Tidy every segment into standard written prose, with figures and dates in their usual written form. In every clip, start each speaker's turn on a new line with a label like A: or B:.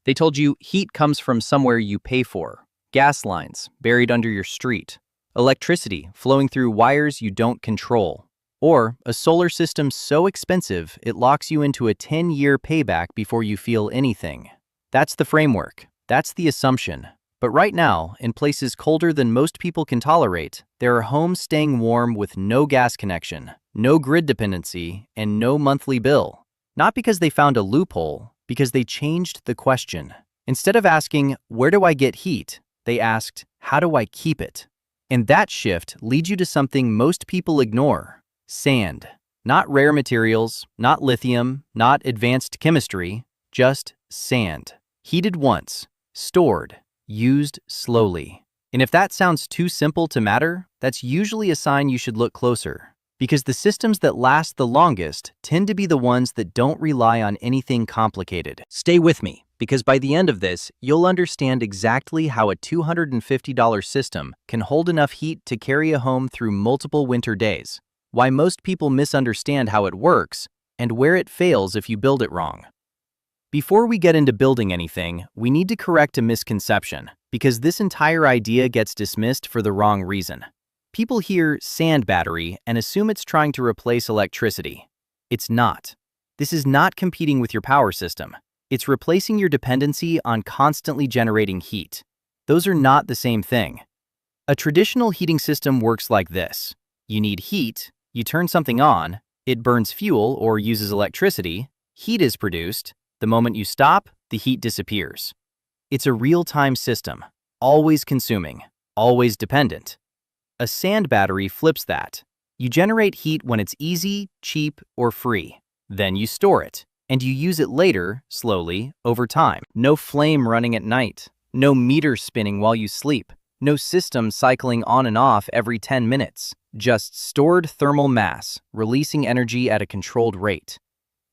A: They told you heat comes from somewhere you pay for. Gas lines buried under your street. Electricity flowing through wires you don't control. Or a solar system so expensive it locks you into a 10-year payback before you feel anything. That's the framework. That's the assumption. But right now, in places colder than most people can tolerate, there are homes staying warm with no gas connection, no grid dependency, and no monthly bill. Not because they found a loophole, because they changed the question. Instead of asking, "Where do I get heat?" they asked, "How do I keep it?" And that shift leads you to something most people ignore: sand. Not rare materials, not lithium, not advanced chemistry, just sand. Heated once, stored, used slowly. And if that sounds too simple to matter, that's usually a sign you should look closer. Because the systems that last the longest tend to be the ones that don't rely on anything complicated. Stay with me, because by the end of this, you'll understand exactly how a $250 system can hold enough heat to carry a home through multiple winter days, why most people misunderstand how it works, and where it fails if you build it wrong. Before we get into building anything, we need to correct a misconception, because this entire idea gets dismissed for the wrong reason. People hear sand battery and assume it's trying to replace electricity. It's not. This is not competing with your power system. It's replacing your dependency on constantly generating heat. Those are not the same thing. A traditional heating system works like this. You need heat, you turn something on, it burns fuel or uses electricity, heat is produced. The moment you stop, the heat disappears. It's a real-time system, always consuming, always dependent. A sand battery flips that. You generate heat when it's easy, cheap, or free. Then you store it, and you use it later, slowly, over time. No flame running at night, no meter spinning while you sleep, no system cycling on and off every 10 minutes. Just stored thermal mass, releasing energy at a controlled rate.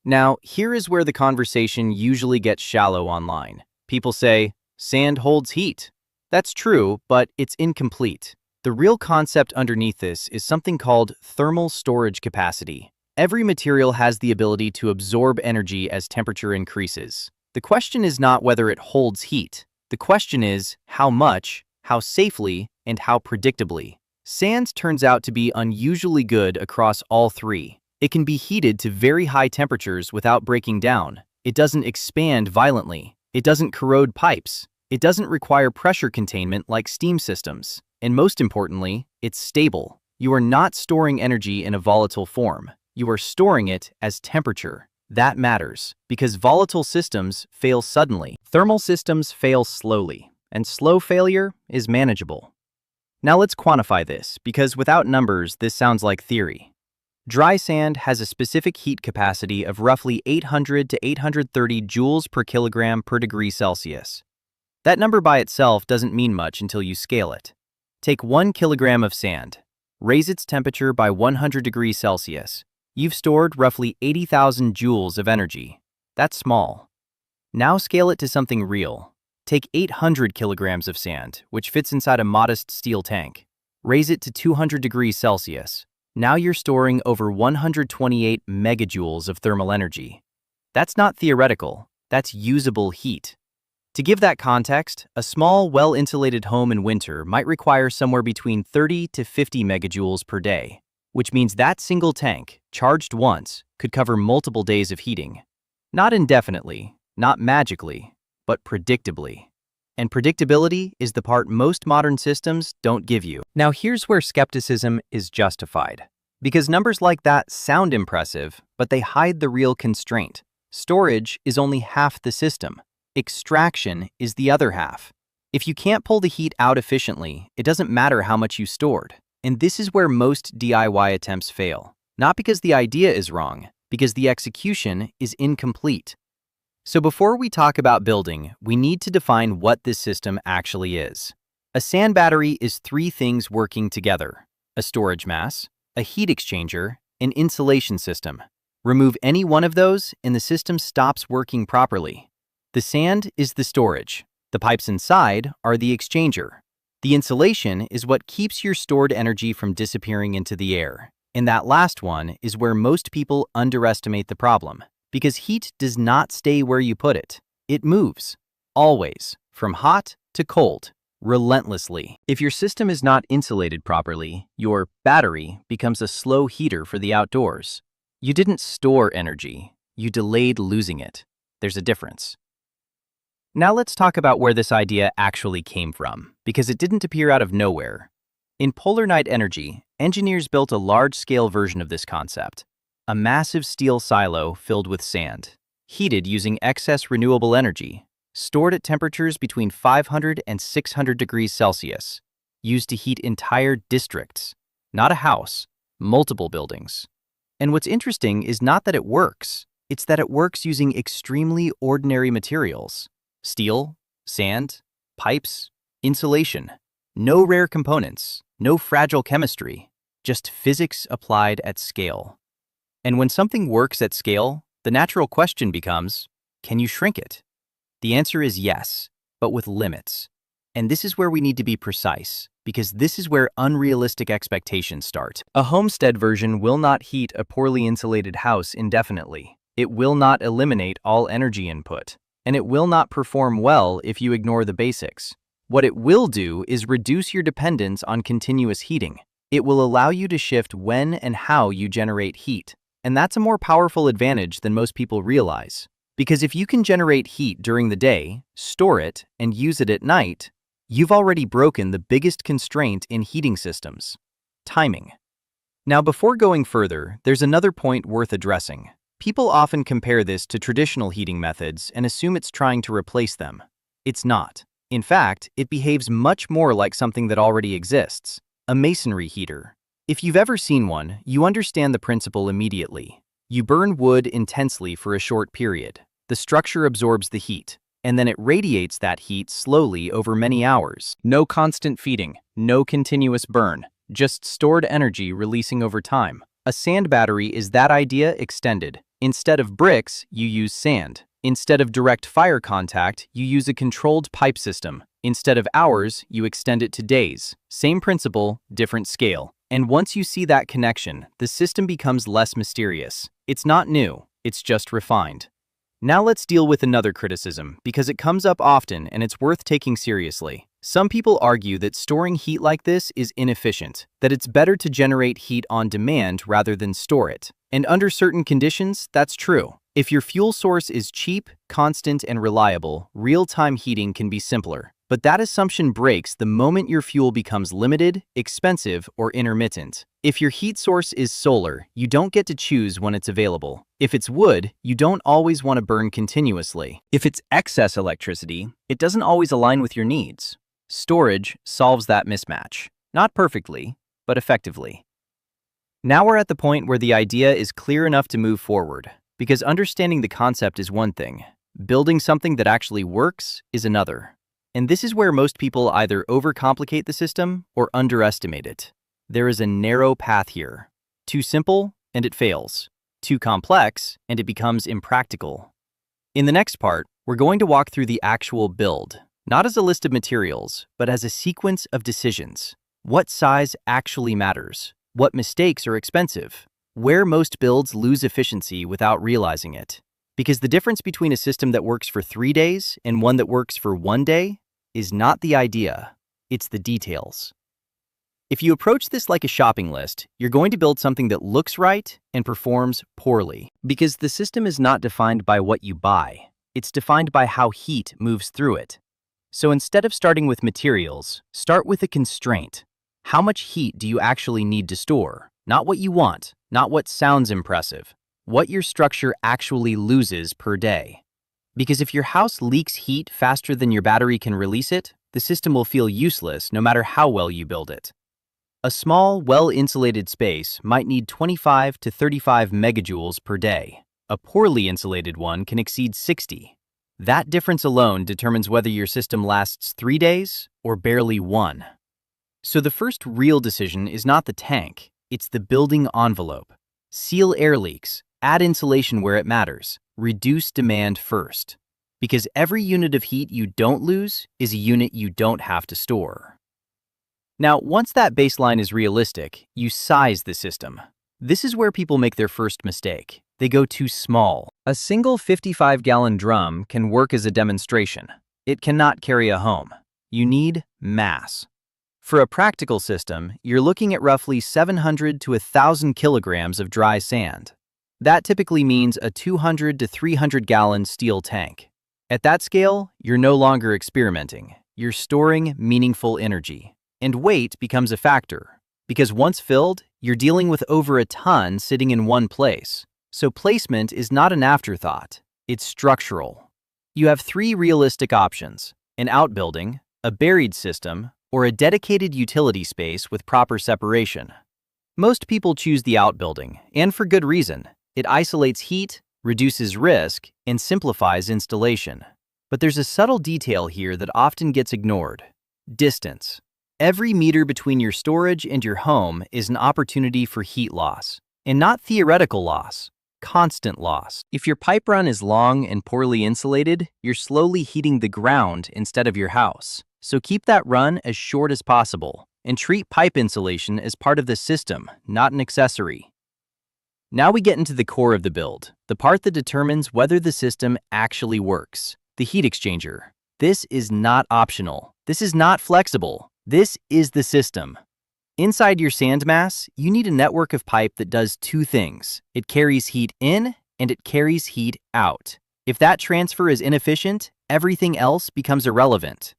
A: Now, here is where the conversation usually gets shallow online. People say, sand holds heat. That's true, but it's incomplete. The real concept underneath this is something called thermal storage capacity. Every material has the ability to absorb energy as temperature increases. The question is not whether it holds heat. The question is how much, how safely, and how predictably. Sand turns out to be unusually good across all three. It can be heated to very high temperatures without breaking down. It doesn't expand violently. It doesn't corrode pipes. It doesn't require pressure containment like steam systems. And most importantly, it's stable. You are not storing energy in a volatile form. You are storing it as temperature. That matters, because volatile systems fail suddenly. Thermal systems fail slowly, and slow failure is manageable. Now let's quantify this, because without numbers, this sounds like theory. Dry sand has a specific heat capacity of roughly 800 to 830 joules per kilogram per degree Celsius. That number by itself doesn't mean much until you scale it. Take 1 kilogram of sand, raise its temperature by 100 degrees Celsius. You've stored roughly 80,000 joules of energy. That's small. Now scale it to something real. Take 800 kilograms of sand, which fits inside a modest steel tank. Raise it to 200 degrees Celsius. Now you're storing over 128 megajoules of thermal energy. That's not theoretical, that's usable heat. To give that context, a small, well-insulated home in winter might require somewhere between 30 to 50 megajoules per day, which means that single tank, charged once, could cover multiple days of heating. Not indefinitely, not magically, but predictably. And predictability is the part most modern systems don't give you. Now here's where skepticism is justified. Because numbers like that sound impressive, but they hide the real constraint. Storage is only half the system. Extraction is the other half. If you can't pull the heat out efficiently, it doesn't matter how much you stored. And this is where most DIY attempts fail. Not because the idea is wrong, because the execution is incomplete. So before we talk about building, we need to define what this system actually is. A sand battery is three things working together: a storage mass, a heat exchanger, an insulation system. Remove any one of those and the system stops working properly. The sand is the storage. The pipes inside are the exchanger. The insulation is what keeps your stored energy from disappearing into the air. And that last one is where most people underestimate the problem, because heat does not stay where you put it. It moves. Always, from hot to cold, relentlessly. If your system is not insulated properly, your battery becomes a slow heater for the outdoors. You didn't store energy, you delayed losing it. There's a difference. Now let's talk about where this idea actually came from, because it didn't appear out of nowhere. In polar night energy, engineers built a large-scale version of this concept, a massive steel silo filled with sand, heated using excess renewable energy, stored at temperatures between 500 and 600 degrees Celsius, used to heat entire districts, not a house, multiple buildings. And what's interesting is not that it works, it's that it works using extremely ordinary materials. Steel, sand, pipes, insulation. No rare components, no fragile chemistry, just physics applied at scale. And when something works at scale, the natural question becomes, can you shrink it? The answer is yes, but with limits. And this is where we need to be precise, because this is where unrealistic expectations start. A homestead version will not heat a poorly insulated house indefinitely. It will not eliminate all energy input. And it will not perform well if you ignore the basics. What it will do is reduce your dependence on continuous heating. It will allow you to shift when and how you generate heat. And that's a more powerful advantage than most people realize. Because if you can generate heat during the day, store it, and use it at night, you've already broken the biggest constraint in heating systems: timing. Now, before going further, there's another point worth addressing. People often compare this to traditional heating methods and assume it's trying to replace them. It's not. In fact, it behaves much more like something that already exists: a masonry heater. If you've ever seen one, you understand the principle immediately. You burn wood intensely for a short period. The structure absorbs the heat, and then it radiates that heat slowly over many hours. No constant feeding, no continuous burn, just stored energy releasing over time. A sand battery is that idea extended. Instead of bricks, you use sand. Instead of direct fire contact, you use a controlled pipe system. Instead of hours, you extend it to days. Same principle, different scale. And once you see that connection, the system becomes less mysterious. It's not new, it's just refined. Now let's deal with another criticism, because it comes up often and it's worth taking seriously. Some people argue that storing heat like this is inefficient, that it's better to generate heat on demand rather than store it. And under certain conditions, that's true. If your fuel source is cheap, constant, and reliable, real-time heating can be simpler. But that assumption breaks the moment your fuel becomes limited, expensive, or intermittent. If your heat source is solar, you don't get to choose when it's available. If it's wood, you don't always want to burn continuously. If it's excess electricity, it doesn't always align with your needs. Storage solves that mismatch. Not perfectly, but effectively. Now we're at the point where the idea is clear enough to move forward, because understanding the concept is one thing. Building something that actually works is another. And this is where most people either overcomplicate the system or underestimate it. There is a narrow path here. Too simple, and it fails. Too complex, and it becomes impractical. In the next part, we're going to walk through the actual build, not as a list of materials, but as a sequence of decisions. What size actually matters? What mistakes are expensive? Where most builds lose efficiency without realizing it? Because the difference between a system that works for 3 days and one that works for 1 day is not the idea, it's the details. If you approach this like a shopping list, you're going to build something that looks right and performs poorly. Because the system is not defined by what you buy, it's defined by how heat moves through it. So instead of starting with materials, start with a constraint. How much heat do you actually need to store? Not what you want, not what sounds impressive, what your structure actually loses per day. Because if your house leaks heat faster than your battery can release it, the system will feel useless no matter how well you build it. A small, well-insulated space might need 25 to 35 megajoules per day. A poorly insulated one can exceed 60. That difference alone determines whether your system lasts 3 days or barely 1. So the first real decision is not the tank, it's the building envelope. Seal air leaks, add insulation where it matters, reduce demand first. Because every unit of heat you don't lose is a unit you don't have to store. Now, once that baseline is realistic, you size the system. This is where people make their first mistake. They go too small. A single 55-gallon drum can work as a demonstration. It cannot carry a home. You need mass. For a practical system, you're looking at roughly 700 to 1,000 kilograms of dry sand. That typically means a 200 to 300 gallon steel tank. At that scale, you're no longer experimenting. You're storing meaningful energy. And weight becomes a factor, because once filled, you're dealing with over a ton sitting in one place. So placement is not an afterthought, it's structural. You have three realistic options: an outbuilding, a buried system, or a dedicated utility space with proper separation. Most people choose the outbuilding, and for good reason. It isolates heat, reduces risk, and simplifies installation. But there's a subtle detail here that often gets ignored: distance. Every meter between your storage and your home is an opportunity for heat loss, and not theoretical loss, constant loss. If your pipe run is long and poorly insulated, you're slowly heating the ground instead of your house. So keep that run as short as possible, and treat pipe insulation as part of the system, not an accessory. Now we get into the core of the build, the part that determines whether the system actually works: the heat exchanger. This is not optional. This is not flexible. This is the system. Inside your sand mass, you need a network of pipe that does two things. It carries heat in and it carries heat out. If that transfer is inefficient, everything else becomes irrelevant.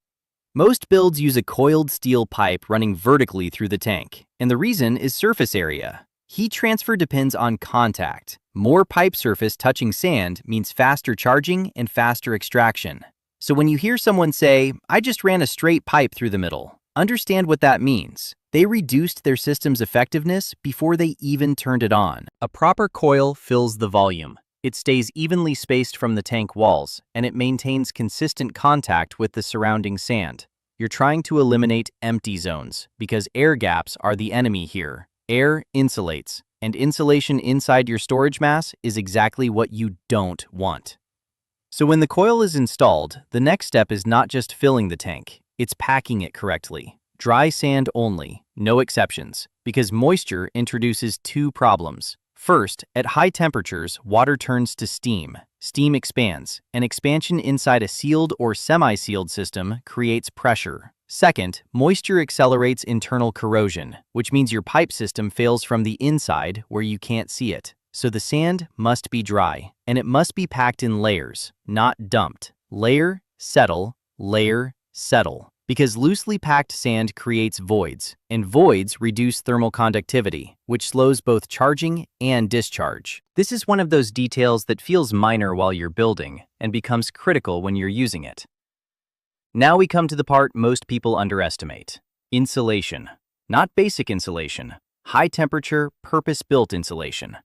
A: Most builds use a coiled steel pipe running vertically through the tank, and the reason is surface area. Heat transfer depends on contact. More pipe surface touching sand means faster charging and faster extraction. So when you hear someone say, "I just ran a straight pipe through the middle," understand what that means. They reduced their system's effectiveness before they even turned it on. A proper coil fills the volume. It stays evenly spaced from the tank walls, and it maintains consistent contact with the surrounding sand. You're trying to eliminate empty zones, because air gaps are the enemy here. Air insulates, and insulation inside your storage mass is exactly what you don't want. So when the coil is installed, the next step is not just filling the tank, it's packing it correctly. Dry sand only, no exceptions, because moisture introduces two problems. First, at high temperatures, water turns to steam. Steam expands, and expansion inside a sealed or semi-sealed system creates pressure. Second, moisture accelerates internal corrosion, which means your pipe system fails from the inside where you can't see it. So the sand must be dry, and it must be packed in layers, not dumped. Layer, settle, because loosely packed sand creates voids, and voids reduce thermal conductivity, which slows both charging and discharge. This is one of those details that feels minor while you're building and becomes critical when you're using it. Now we come to the part most people underestimate: insulation. Not basic insulation, high temperature, purpose-built insulation.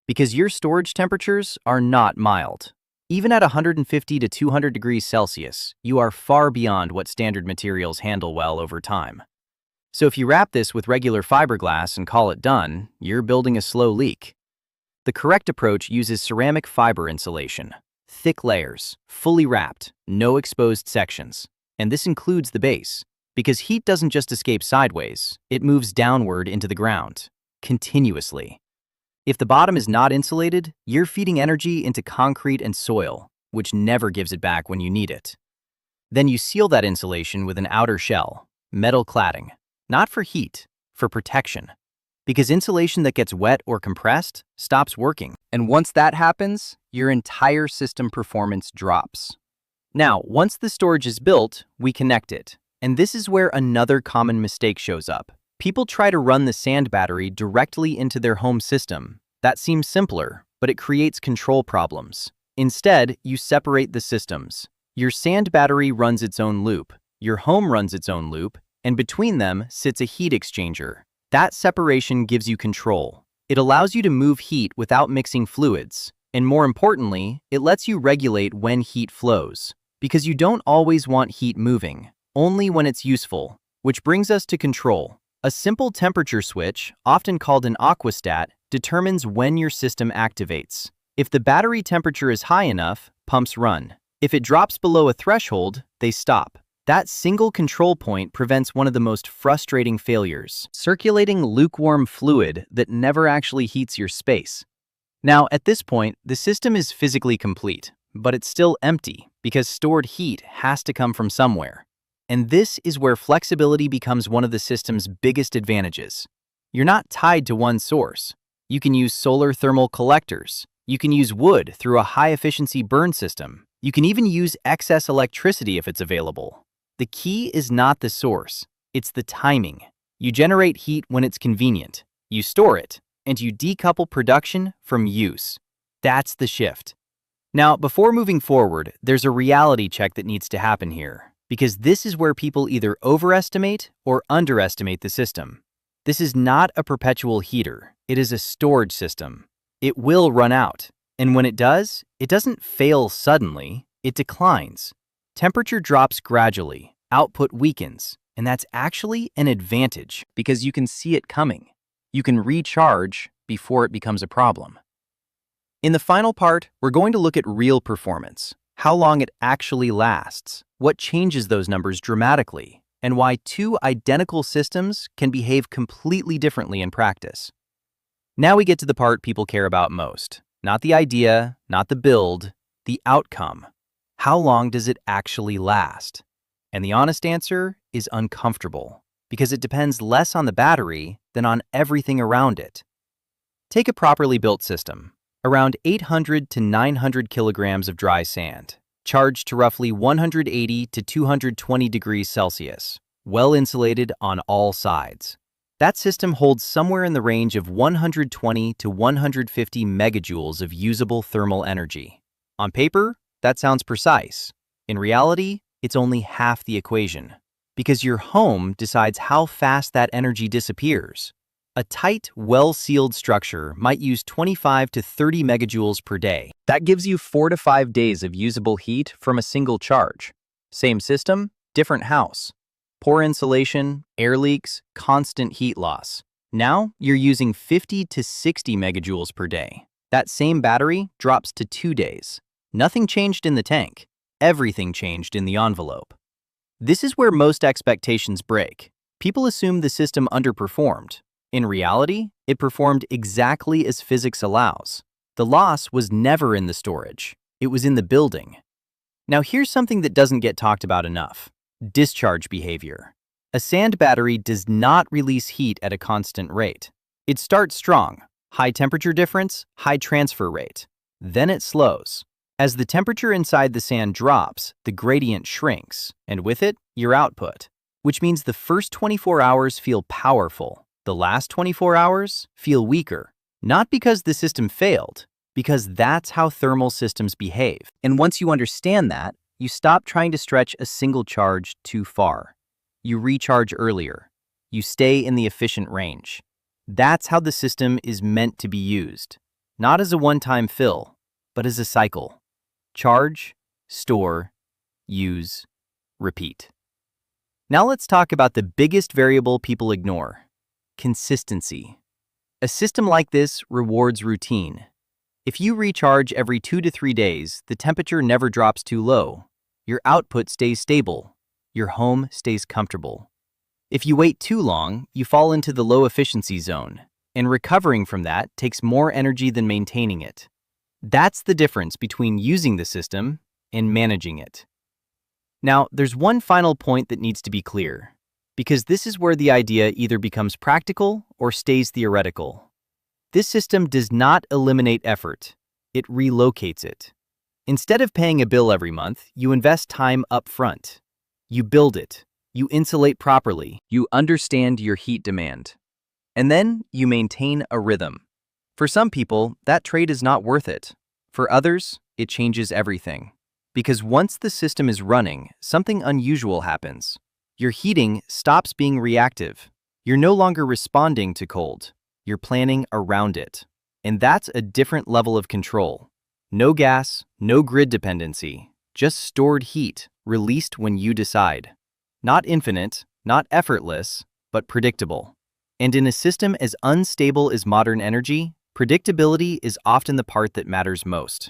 A: Because your storage temperatures are not mild. Even at 150 to 200 degrees Celsius, you are far beyond what standard materials handle well over time. So if you wrap this with regular fiberglass and call it done, you're building a slow leak. The correct approach uses ceramic fiber insulation. Thick layers, fully wrapped, no exposed sections. And this includes the base, because heat doesn't just escape sideways, it moves downward into the ground, continuously. If the bottom is not insulated, you're feeding energy into concrete and soil, which never gives it back when you need it. Then you seal that insulation with an outer shell, metal cladding, not for heat, for protection. Because insulation that gets wet or compressed stops working. And once that happens, your entire system performance drops. Now, once the storage is built, we connect it. And this is where another common mistake shows up. People try to run the sand battery directly into their home system. That seems simpler, but it creates control problems. Instead, you separate the systems. Your sand battery runs its own loop, your home runs its own loop, and between them sits a heat exchanger. That separation gives you control. It allows you to move heat without mixing fluids. And more importantly, it lets you regulate when heat flows. Because you don't always want heat moving, only when it's useful. Which brings us to control. A simple temperature switch, often called an aquastat, determines when your system activates. If the battery temperature is high enough, pumps run. If it drops below a threshold, they stop. That single control point prevents one of the most frustrating failures: circulating lukewarm fluid that never actually heats your space. Now, at this point, the system is physically complete, but it's still empty. because stored heat has to come from somewhere. And this is where flexibility becomes one of the system's biggest advantages. You're not tied to one source. You can use solar thermal collectors. You can use wood through a high-efficiency burn system. You can even use excess electricity if it's available. The key is not the source, it's the timing. You generate heat when it's convenient, you store it, and you decouple production from use. That's the shift. Now, before moving forward, there's a reality check that needs to happen here, because this is where people either overestimate or underestimate the system. This is not a perpetual heater, it is a storage system. It will run out, and when it does, it doesn't fail suddenly, it declines. Temperature drops gradually, output weakens, and that's actually an advantage because you can see it coming. You can recharge before it becomes a problem. In the final part, we're going to look at real performance, how long it actually lasts, what changes those numbers dramatically, and why two identical systems can behave completely differently in practice. Now we get to the part people care about most. Not the idea, not the build, the outcome. How long does it actually last? And the honest answer is uncomfortable, because it depends less on the battery than on everything around it. Take a properly built system, around 800 to 900 kilograms of dry sand, charged to roughly 180 to 220 degrees Celsius, well insulated on all sides. That system holds somewhere in the range of 120 to 150 megajoules of usable thermal energy. On paper, that sounds precise. In reality, it's only half the equation, because your home decides how fast that energy disappears. A tight, well-sealed structure might use 25 to 30 megajoules per day. That gives you 4 to 5 days of usable heat from a single charge. Same system, different house. Poor insulation, air leaks, constant heat loss. Now you're using 50 to 60 megajoules per day. That same battery drops to 2 days. Nothing changed in the tank. Everything changed in the envelope. This is where most expectations break. People assume the system underperformed. In reality, it performed exactly as physics allows. The loss was never in the storage. It was in the building. Now here's something that doesn't get talked about enough. Discharge behavior. A sand battery does not release heat at a constant rate. It starts strong, high temperature difference, high transfer rate. Then it slows. As the temperature inside the sand drops, the gradient shrinks, and with it, your output, which means the first 24 hours feel powerful. The last 24 hours feel weaker. Not because the system failed, because that's how thermal systems behave. And once you understand that, you stop trying to stretch a single charge too far. You recharge earlier. You stay in the efficient range. That's how the system is meant to be used. Not as a one-time fill, but as a cycle. Charge, store, use, repeat. Now let's talk about the biggest variable people ignore: consistency. A system like this rewards routine. If you recharge every 2 to 3 days, the temperature never drops too low. Your output stays stable. Your home stays comfortable. If you wait too long, you fall into the low efficiency zone, and recovering from that takes more energy than maintaining it. That's the difference between using the system and managing it. Now, there's one final point that needs to be clear, because this is where the idea either becomes practical or stays theoretical. This system does not eliminate effort. It relocates it. Instead of paying a bill every month, you invest time up front. You build it. You insulate properly. You understand your heat demand. And then you maintain a rhythm. For some people, that trade is not worth it. For others, it changes everything. Because once the system is running, something unusual happens. Your heating stops being reactive. You're no longer responding to cold. You're planning around it. And that's a different level of control. No gas, no grid dependency, just stored heat, released when you decide. Not infinite, not effortless, but predictable. And in a system as unstable as modern energy, predictability is often the part that matters most.